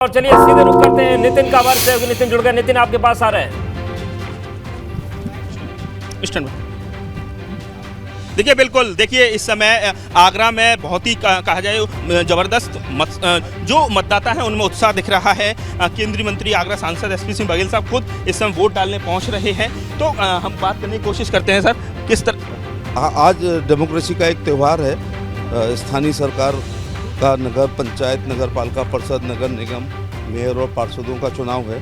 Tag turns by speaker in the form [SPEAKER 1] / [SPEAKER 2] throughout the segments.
[SPEAKER 1] और चलिए सीधे रुक करते हैं नितिन कावर से। नितिन जुड़ गए। नितिन आपके पास आ रहे हैं।
[SPEAKER 2] देखिए बिल्कुल, देखिए इस समय आगरा में बहुत ही कहा जाए जबरदस्त जो मतदाता है उनमें उत्साह दिख रहा है। केंद्रीय मंत्री आगरा सांसद एसपी सिंह बघेल साहब खुद इस समय वोट डालने पहुंच रहे हैं। तो हम बात करने की कोशिश करते हैं सर, किस तरह
[SPEAKER 3] आज डेमोक्रेसी का एक त्यौहार है। स्थानीय सरकार का नगर पंचायत, नगर पालिका परिषद, नगर निगम, मेयर और पार्षदों का चुनाव है।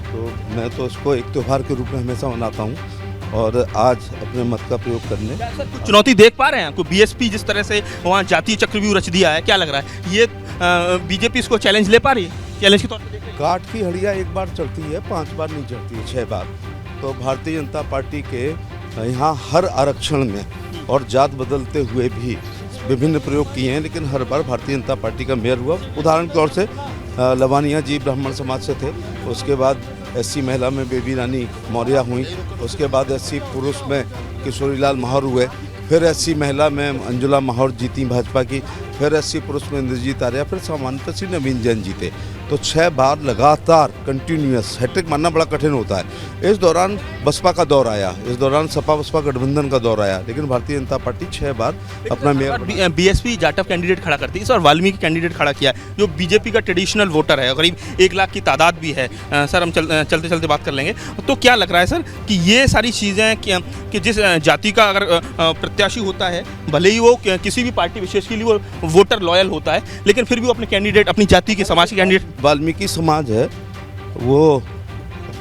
[SPEAKER 3] तो मैं तो इसको एक त्यौहार के रूप में हमेशा मनाता हूँ और आज अपने मत का प्रयोग करने।
[SPEAKER 2] कुछ चुनौती देख पा रहे हैं आपको? बीएसपी जिस तरह से वहाँ जातीय चक्रव्यूह रच दिया है, क्या लग रहा है ये बीजेपी इसको चैलेंज ले पा रही है? चैलेंज के तौर पर
[SPEAKER 3] काठ की हड़िया एक बार चढ़ती है, 5 बार नहीं चढ़ती है, 6 बार। तो भारतीय जनता पार्टी के यहाँ हर आरक्षण में और जात बदलते हुए भी विभिन्न प्रयोग किए हैं, लेकिन हर बार भारतीय जनता पार्टी का मेयर हुआ। उदाहरण के तौर से लवानिया जी ब्राह्मण समाज से थे, उसके बाद एससी महिला में बेबी रानी मौर्य हुई, उसके बाद एससी पुरुष में किशोरीलाल माहौर हुए, फिर एससी महिला में अंजुला माहौर जीती भाजपा की, फिर एससी पुरुष में इंद्रजीत आर्या, फिर सामान्यतः श्री नवीन जैन जीते। तो 6 बार लगातार कंटिन्यूअस हैट्रिक मानना बड़ा कठिन होता है। इस दौरान बसपा का दौर आया, इस दौरान सपा बसपा गठबंधन का दौर आया, लेकिन भारतीय जनता पार्टी 6 बार अपना मेयर।
[SPEAKER 2] बीएसपी जाटव कैंडिडेट खड़ा करती है, इस बार वाल्मीकि कैंडिडेट खड़ा किया है जो बीजेपी का ट्रेडिशनल वोटर है, करीब 1 लाख की तादाद भी है। सर हम चलते चलते बात कर लेंगे। तो क्या लग रहा है सर कि ये सारी चीज़ें कि जिस जाति का अगर प्रत्याशी होता है, भले ही वो किसी भी पार्टी विशेष के लिए वो वोटर लॉयल होता है, लेकिन फिर भी वो अपने कैंडिडेट, अपनी जाति के समाज के कैंडिडेट।
[SPEAKER 3] वाल्मीकि समाज है वो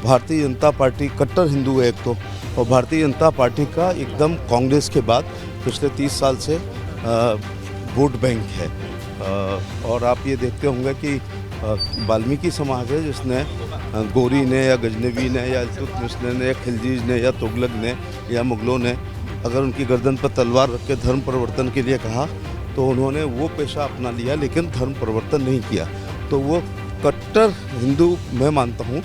[SPEAKER 3] भारतीय जनता पार्टी कट्टर हिंदू है एक तो, और भारतीय जनता पार्टी का एकदम कांग्रेस के बाद पिछले 30 साल से वोट बैंक है। और आप ये देखते होंगे कि वाल्मीकि समाज है जिसने गोरी ने या गजनबी ने या इल्तुतमिश ने या खिलजी ने या तुगलक ने या मुगलों ने अगर उनकी गर्दन पर तलवार रख के धर्म परिवर्तन के लिए कहा तो उन्होंने वो पेशा अपना लिया, लेकिन धर्म परिवर्तन नहीं किया। तो वो कट्टर हिंदू मैं मानता हूँ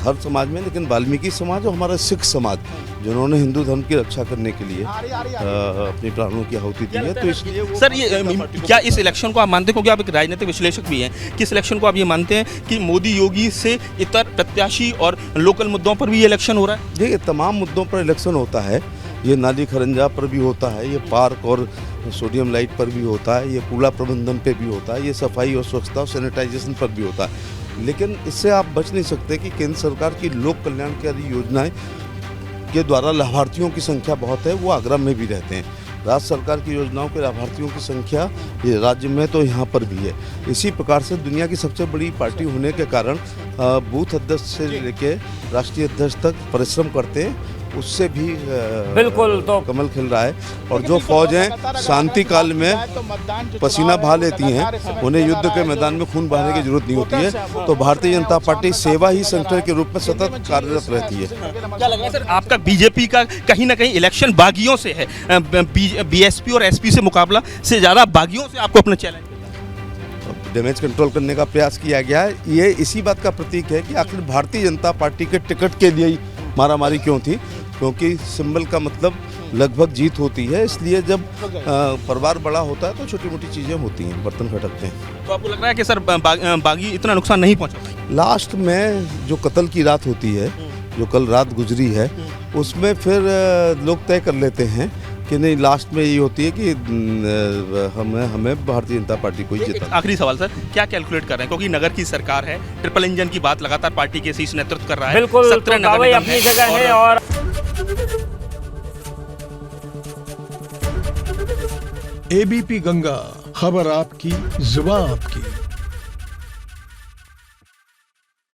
[SPEAKER 3] हर समाज में, लेकिन वाल्मीकि समाज और हमारा सिख समाज जिन्होंने हिंदू धर्म की रक्षा करने के लिए अपनी प्राणों की आहुति दी है। तो इसलिए
[SPEAKER 2] सर ये क्या इस इलेक्शन को आप मानते हैं, क्योंकि आप एक राजनीतिक विश्लेषक भी हैं, कि इस इलेक्शन को आप ये मानते हैं कि मोदी योगी से इतर प्रत्याशी और लोकल मुद्दों पर भी ये इलेक्शन हो रहा है?
[SPEAKER 3] देखिए तमाम मुद्दों पर इलेक्शन होता है। ये नाली खरंजा पर भी होता है, ये पार्क और सोडियम लाइट पर भी होता है, ये कूड़ा प्रबंधन पे भी होता है, ये सफाई और स्वच्छता और सैनिटाइजेशन पर भी होता है। लेकिन इससे आप बच नहीं सकते कि केंद्र सरकार की लोक कल्याणकारी योजनाएं के द्वारा लाभार्थियों की संख्या बहुत है, वो आगरा में भी रहते हैं। राज्य सरकार की योजनाओं के लाभार्थियों की संख्या ये राज्य में तो यहाँ पर भी है। इसी प्रकार से दुनिया की सबसे बड़ी पार्टी होने के कारण बूथ अध्यक्ष से लेकर राष्ट्रीय अध्यक्ष तक परिश्रम करते हैं, उससे भी
[SPEAKER 1] बिल्कुल तो
[SPEAKER 3] कमल खिल रहा है। और जो फौजें शांति काल में पसीना बहा लेती हैं, उन्हें युद्ध के मैदान में खून बहाने की जरूरत नहीं होती है। तो भारतीय जनता पार्टी सेवा ही सेंटर के रूप में सतत कार्यरत रहती है।
[SPEAKER 2] क्या लग रहा है सर आपका बीजेपी का कहीं ना कहीं इलेक्शन बागियों से है, बीएसपी और एसपी से मुकाबला से ज़्यादा बागियों से आपको अपना चैलेंज
[SPEAKER 3] डैमेज कंट्रोल करने का प्रयास किया गया है? ये इसी बात का प्रतीक है कि आखिर भारतीय जनता पार्टी के टिकट के लिए ही मारामारी क्यों थी, क्योंकि सिंबल का मतलब लगभग जीत होती है। इसलिए जब परिवार बड़ा होता है तो छोटी मोटी चीज़ें होती हैं, बर्तन खटकते हैं।
[SPEAKER 2] तो आपको लग रहा है कि सर बागी इतना नुकसान नहीं पहुंचा?
[SPEAKER 3] लास्ट में जो कत्ल की रात होती है, जो कल रात गुजरी है, उसमें फिर लोग तय कर लेते हैं कि नहीं, लास्ट में ये होती है कि हमें भारतीय जनता पार्टी को ही जीता।
[SPEAKER 2] आखिरी सवाल सर, क्या कैलकुलेट कर रहे हैं, क्योंकि नगर की सरकार है, ट्रिपल इंजन की बात लगातार पार्टी के शीर्ष नेतृत्व कर रहा है।
[SPEAKER 1] बिल्कुल तो दावे अपनी जगह है। और
[SPEAKER 4] एबीपी गंगा, खबर आपकी, जुबान आपकी।